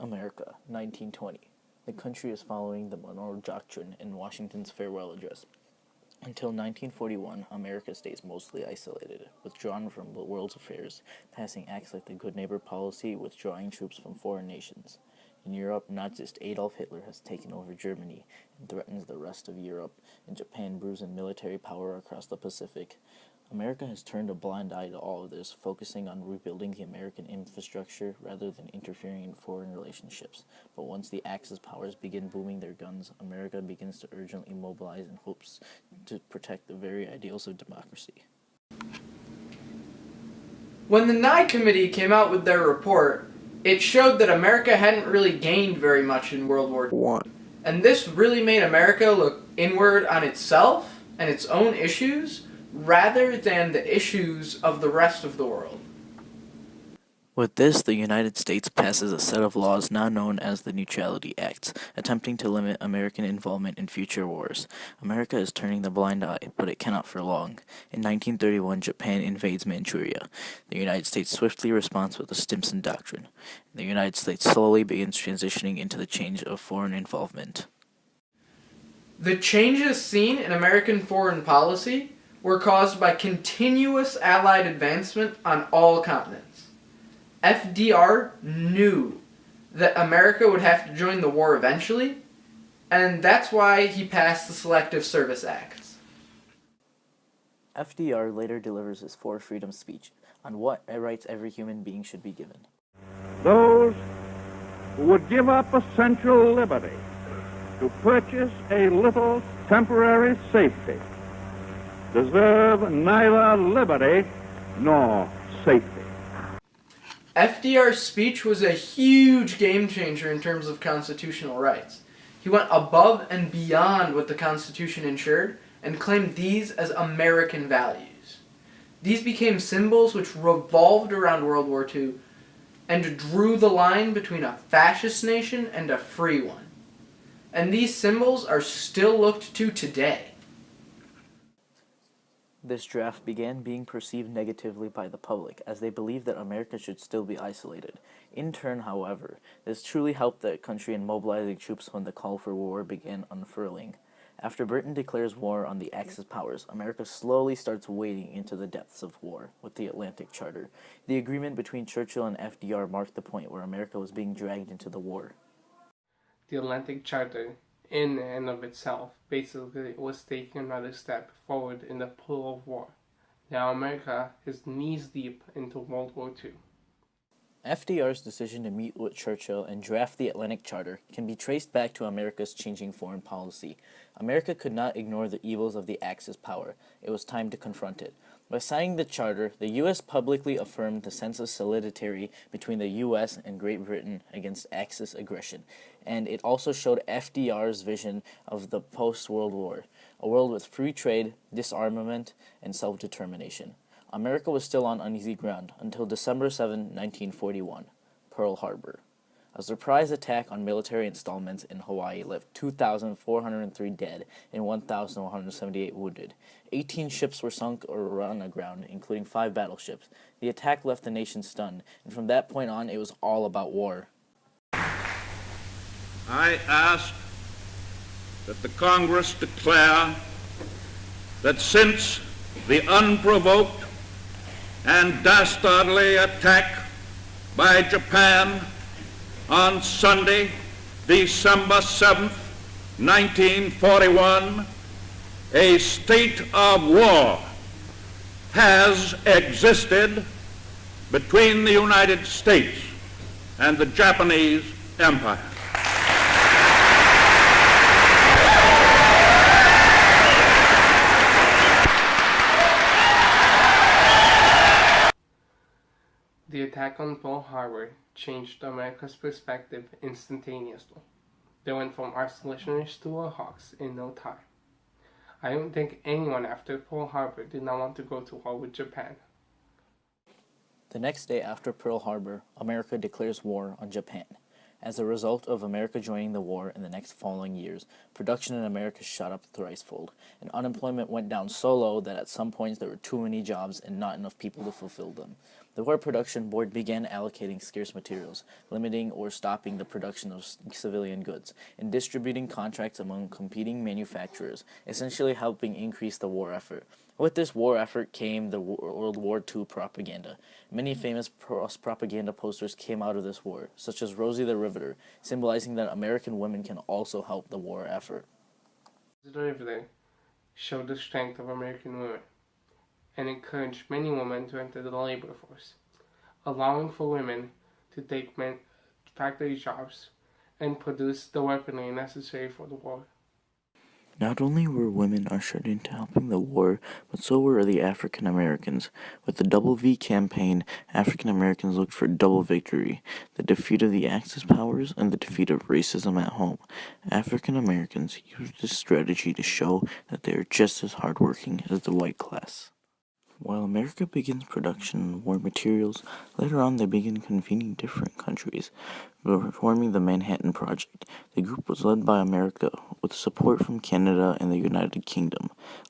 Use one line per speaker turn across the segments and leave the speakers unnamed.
America, 1920. The country is following the Monroe Doctrine in Washington's farewell address. Until 1941, America stays mostly isolated, withdrawn from the world's affairs, passing acts like the Good Neighbor policy, withdrawing troops from foreign nations. In Europe, Nazist Adolf Hitler has taken over Germany and threatens the rest of Europe, and Japan brews in military power across the Pacific. America has turned a blind eye to all of this, focusing on rebuilding the American infrastructure rather than interfering in foreign relationships. But once the Axis powers begin booming their guns, America begins to urgently mobilize in hopes to protect the very ideals of democracy.
When the WWII committee came out with their report, it showed that America hadn't really gained very much in World War I. And this really made America look inward on itself and its own issues, rather than the issues of the rest of the world.
With this, the United States passes a set of laws now known as the Neutrality Acts, attempting to limit American involvement in future wars. America is turning the blind eye, but it cannot for long. In 1931, Japan invades Manchuria. The United States swiftly responds with the Stimson Doctrine. The United States slowly begins transitioning into the change of foreign involvement.
The changes seen in American foreign policy were caused by continuous Allied advancement on all continents. FDR knew that America would have to join the war eventually, and that's why he passed the Selective Service Acts.
FDR later delivers his Four Freedoms speech on what rights every human being should be given.
Those who would give up essential liberty to purchase a little temporary safety deserve neither liberty nor safety.
FDR's speech was a huge game changer in terms of constitutional rights. He went above and beyond what the Constitution ensured and claimed these as American values. These became symbols which revolved around World War II and drew the line between a fascist nation and a free one. And these symbols are still looked to today.
This draft began being perceived negatively by the public, as they believed that America should still be isolated. In turn, however, this truly helped the country in mobilizing troops when the call for war began unfurling. After Britain declares war on the Axis powers, America slowly starts wading into the depths of war with the Atlantic Charter. The agreement between Churchill and FDR marked the point where America was being dragged into the war.
The Atlantic Charter, in and of itself, basically was taking another step forward in the pull of war. Now America is knees deep into World War II.
FDR's decision to meet with Churchill and draft the Atlantic Charter can be traced back to America's changing foreign policy. America could not ignore the evils of the Axis power. It was time to confront it. By signing the Charter, the U.S. publicly affirmed the sense of solidarity between the U.S. and Great Britain against Axis aggression, and it also showed FDR's vision of the post-World War, a world with free trade, disarmament, and self-determination. America was still on uneasy ground until December 7, 1941, Pearl Harbor. A surprise attack on military installments in Hawaii left 2,403 dead and 1,178 wounded. 18 ships were sunk or run aground, including 5 battleships. The attack left the nation stunned, and from that point on, it was all about war.
I ask that the Congress declare that since the unprovoked and dastardly attack by Japan on Sunday, December 7th, 1941, a state of war has existed between the United States and the Japanese Empire.
The attack on Pearl Harbor changed America's perspective instantaneously. They went from isolationists to war hawks in no time. I don't think anyone after Pearl Harbor did not want to go to war with Japan.
The next day after Pearl Harbor, America declares war on Japan. As a result of America joining the war in the next following years, production in America shot up thricefold, and unemployment went down so low that at some points there were too many jobs and not enough people to fulfill them. The War Production Board began allocating scarce materials, limiting or stopping the production of civilian goods, and distributing contracts among competing manufacturers, essentially helping increase the war effort. With this war effort came the World War II propaganda. Many famous propaganda posters came out of this war, such as Rosie the Riveter, symbolizing that American women can also help the war effort.
The Riveter showed the strength of American women and encouraged many women to enter the labor force, allowing for women to take factory jobs and produce the weaponry necessary for the war.
Not only were women ushered into helping the war, but so were the African Americans. With the Double V campaign, African Americans looked for double victory: the defeat of the Axis powers and the defeat of racism at home. African Americans used this strategy to show that they are just as hardworking as the white class. While America begins production of war materials, later on they begin convening different countries, forming the Manhattan Project. The group was led by America, with support from Canada and the United Kingdom.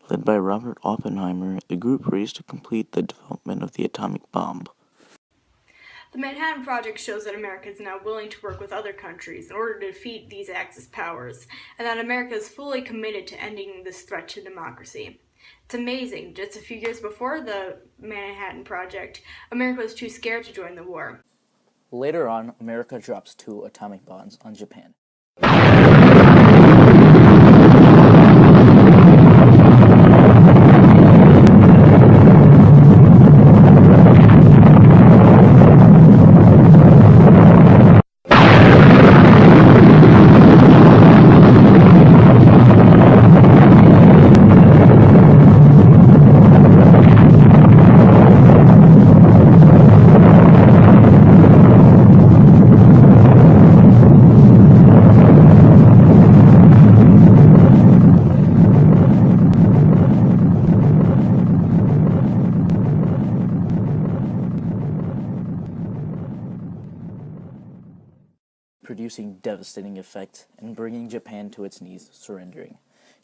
Led by Robert Oppenheimer, the group raced to complete the development of the atomic bomb.
The Manhattan Project shows that America is now willing to work with other countries in order to defeat these Axis powers, and that America is fully committed to ending this threat to democracy. It's amazing. Just a few years before the Manhattan Project, America was too scared to join the war.
Later on, America drops 2 atomic bombs on Japan. Producing devastating effects and bringing Japan to its knees, surrendering.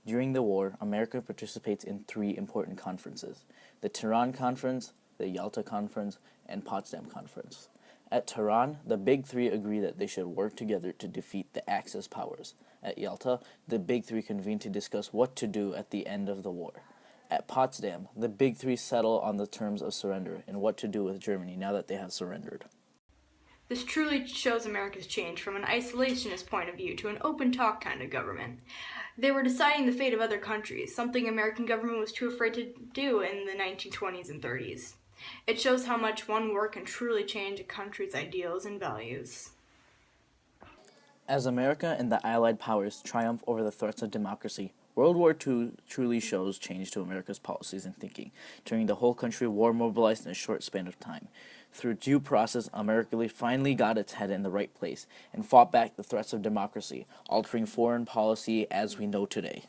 During the war, America participates in 3 important conferences: the Tehran Conference, the Yalta Conference, and Potsdam Conference. At Tehran, the Big Three agree that they should work together to defeat the Axis powers. At Yalta, the Big Three convene to discuss what to do at the end of the war. At Potsdam, the Big Three settle on the terms of surrender and what to do with Germany now that they have surrendered.
This truly shows America's change from an isolationist point of view to an open talk kind of government. They were deciding the fate of other countries, something American government was too afraid to do in the 1920s and 30s. It shows how much one war can truly change a country's ideals and values.
As America and the Allied powers triumph over the threats of democracy, World War II truly shows change to America's policies and thinking, turning the whole country war mobilized in a short span of time. Through due process, America finally got its head in the right place and fought back the threats of democracy, altering foreign policy as we know today.